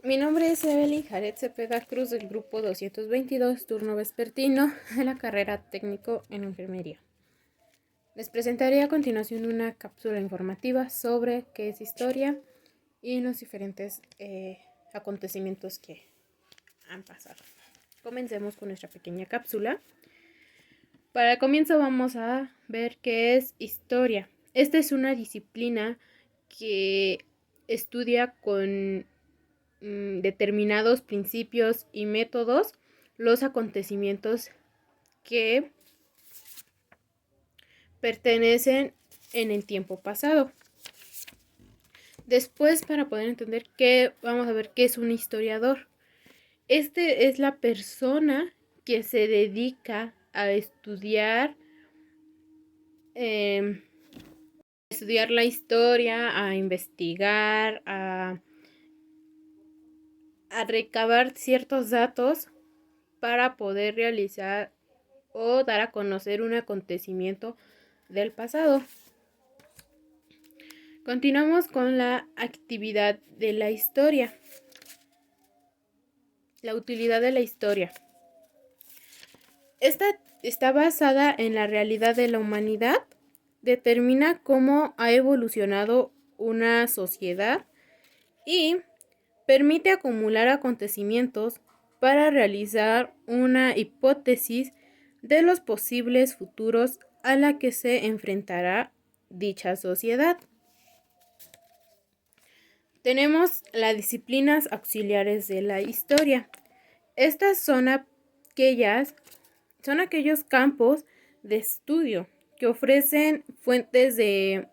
Mi nombre es Evelyn Jared Cepeda Cruz del grupo 222, turno vespertino de la carrera técnico en enfermería. Les presentaré a continuación una cápsula informativa sobre qué es historia y los diferentes acontecimientos que han pasado. Comencemos con nuestra pequeña cápsula. Para el comienzo vamos a ver qué es historia. Esta es una disciplina que estudia con determinados principios y métodos los acontecimientos que pertenecen en el tiempo pasado. Después, para poder entender vamos a ver qué es un historiador. Este es la persona que se dedica a estudiar la historia, a investigar, a recabar ciertos datos para poder realizar o dar a conocer un acontecimiento del pasado. Continuamos con la actividad de la historia. La utilidad de la historia. Esta está basada en la realidad de la humanidad. Determina cómo ha evolucionado una sociedad y permite acumular acontecimientos para realizar una hipótesis de los posibles futuros a la que se enfrentará dicha sociedad. Tenemos las disciplinas auxiliares de la historia. Estas son aquellos campos de estudio que ofrecen fuentes de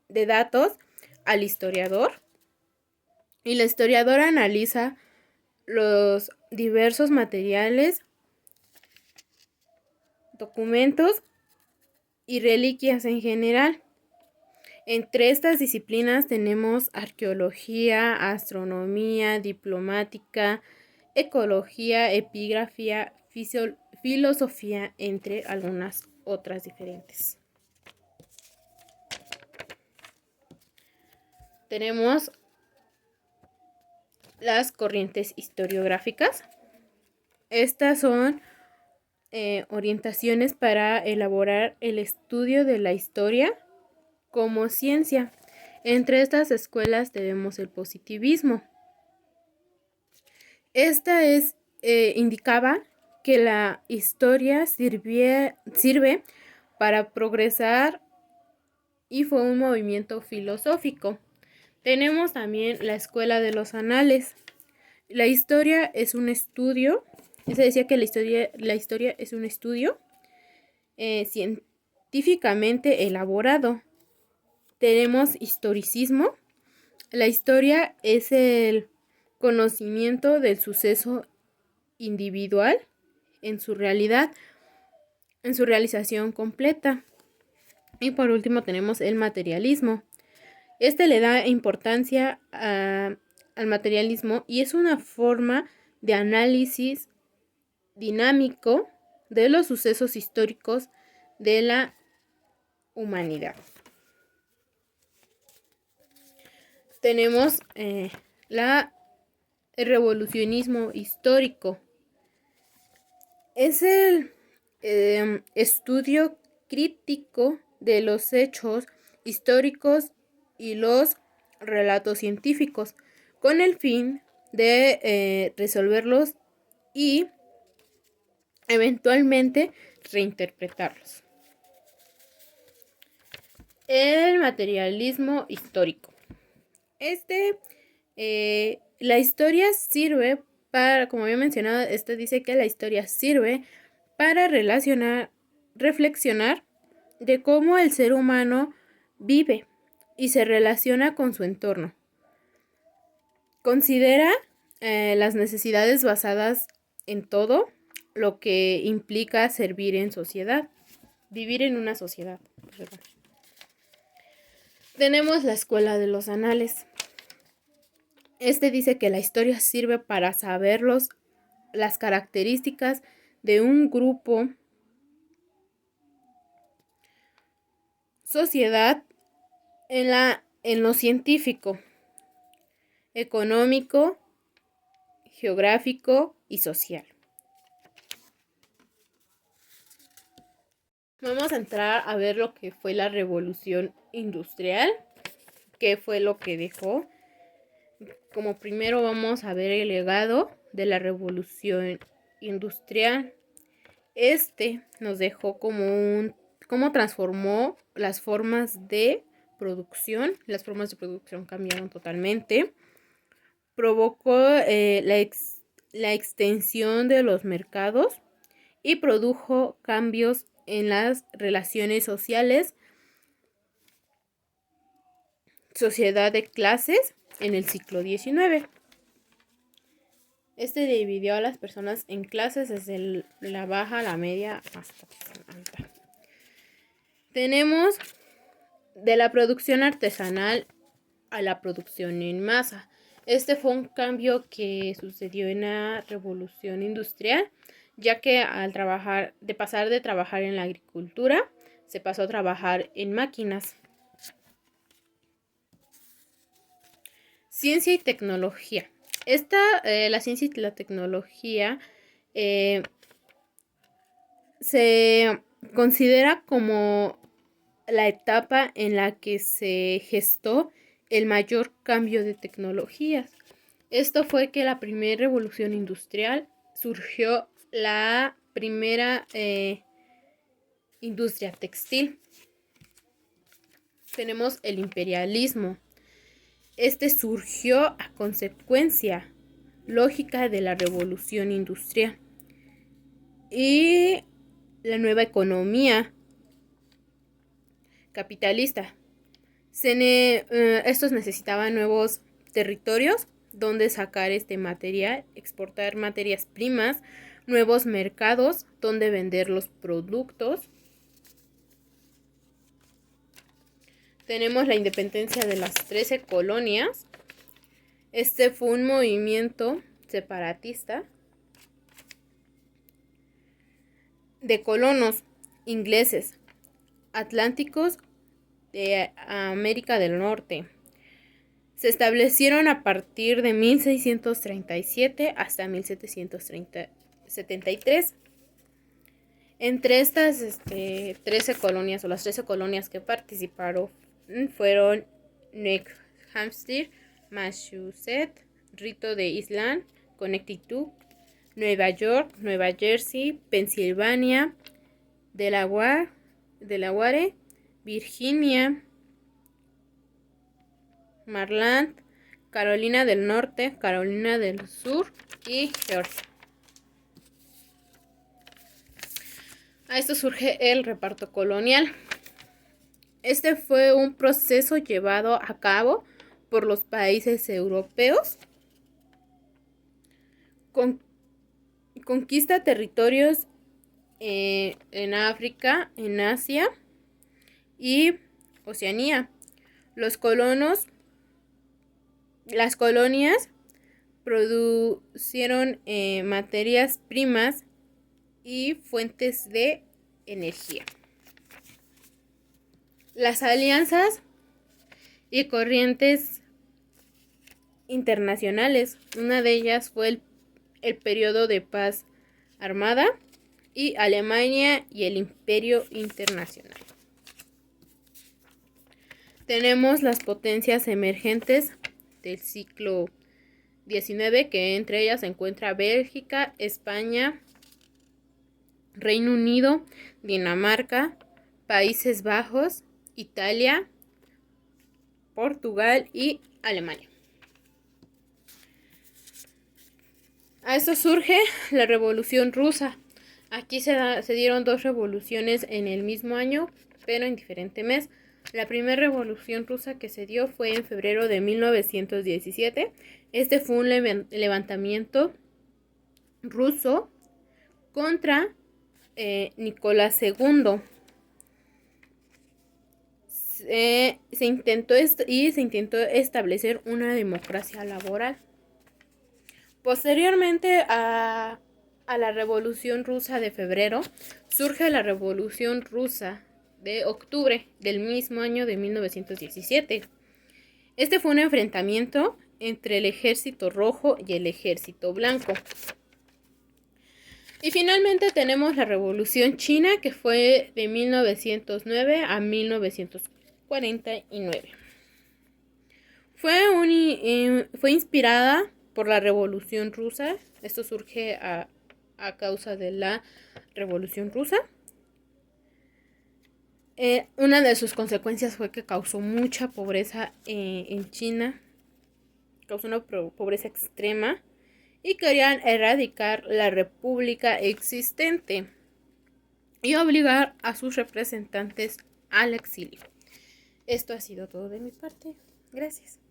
datos al historiador, y el historiador analiza los diversos materiales, documentos y reliquias en general. Entre estas disciplinas tenemos arqueología, astronomía, diplomática, ecología, epigrafía, filosofía, entre algunas otras diferentes. Tenemos las corrientes historiográficas. Estas son orientaciones para elaborar el estudio de la historia como ciencia. Entre estas escuelas tenemos el positivismo. Esta indicaba que la historia sirve para progresar y fue un movimiento filosófico. Tenemos también la escuela de los anales. La historia es un estudio. Se decía que la historia es un estudio científicamente elaborado. Tenemos historicismo. La historia es el conocimiento del suceso individual en su realidad, en su realización completa. Y por último tenemos el materialismo. Este le da importancia al materialismo y es una forma de análisis dinámico de los sucesos históricos de la humanidad. Tenemos el revolucionismo histórico. Es el estudio crítico de los hechos históricos y los relatos científicos con el fin de resolverlos y eventualmente reinterpretarlos. El materialismo histórico. La historia sirve para, como había mencionado, dice que la historia sirve para reflexionar de cómo el ser humano vive y se relaciona con su entorno. Considera las necesidades basadas en todo lo que implica servir en sociedad, vivir en una sociedad. Tenemos la escuela de los anales. Dice que la historia sirve para saber las características de un grupo, sociedad, en lo científico, económico geográfico y social. Vamos a entrar a ver lo que fue la revolución industrial, qué fue lo que dejó. Como primero vamos a ver el legado de la revolución industrial. Nos dejó cómo transformó las formas de producción. Las formas de producción cambiaron totalmente. Provocó la extensión de los mercados y produjo cambios en las relaciones sociales, sociedad de clases en el siglo XIX. Dividió a las personas en clases desde la baja, la media hasta la alta. Tenemos de la producción artesanal a la producción en masa. Fue un cambio que sucedió en la revolución industrial, ya que de pasar de trabajar en la agricultura, se pasó a trabajar en máquinas. Ciencia y tecnología. La ciencia y la tecnología se considera como la etapa en la que se gestó el mayor cambio de tecnologías. Esto fue que la primera revolución industrial surgió la primera industria textil. Tenemos el imperialismo. Surgió a consecuencia lógica de la revolución industrial. Y la nueva economía capitalista. Estos necesitaban nuevos territorios donde sacar material, exportar materias primas, nuevos mercados donde vender los productos. Tenemos la independencia de las 13 colonias. Fue un movimiento separatista de colonos ingleses atlánticos de América del Norte. Se establecieron a partir de 1637 hasta 1773. Entre estas 13 colonias o las 13 colonias que participaron fueron New Hampshire, Massachusetts, Rito de Island, Connecticut, Nueva York, Nueva Jersey, Pensilvania, Delaware, Virginia, Maryland, Carolina del Norte, Carolina del Sur y Georgia. A esto surge el reparto colonial. Fue un proceso llevado a cabo por los países europeos. Conquista territorios en África, en Asia y Oceanía. Las colonias producieron materias primas y fuentes de energía. Las alianzas y corrientes internacionales. Una de ellas fue el periodo de paz armada y Alemania y el Imperio Internacional. Tenemos las potencias emergentes del siglo XIX, que entre ellas se encuentra Bélgica, España, Reino Unido, Dinamarca, Países Bajos, Italia, Portugal y Alemania. A esto surge la Revolución Rusa. Aquí se dieron dos revoluciones en el mismo año, pero en diferente mes. La primera revolución rusa que se dio fue en febrero de 1917. Fue un levantamiento ruso contra Nicolás II. Se intentó establecer una democracia laboral. Posteriormente a la Revolución Rusa de febrero, surge la Revolución Rusa de octubre del mismo año de 1917. Fue un enfrentamiento entre el ejército rojo y el ejército blanco. Y finalmente tenemos la Revolución China, que fue de 1909 a 1949. Fue inspirada por la Revolución Rusa. Esto surge a causa de la Revolución Rusa. Una de sus consecuencias fue que causó mucha pobreza en China. Causó una pobreza extrema. Y querían erradicar la república existente y obligar a sus representantes al exilio. Esto ha sido todo de mi parte. Gracias.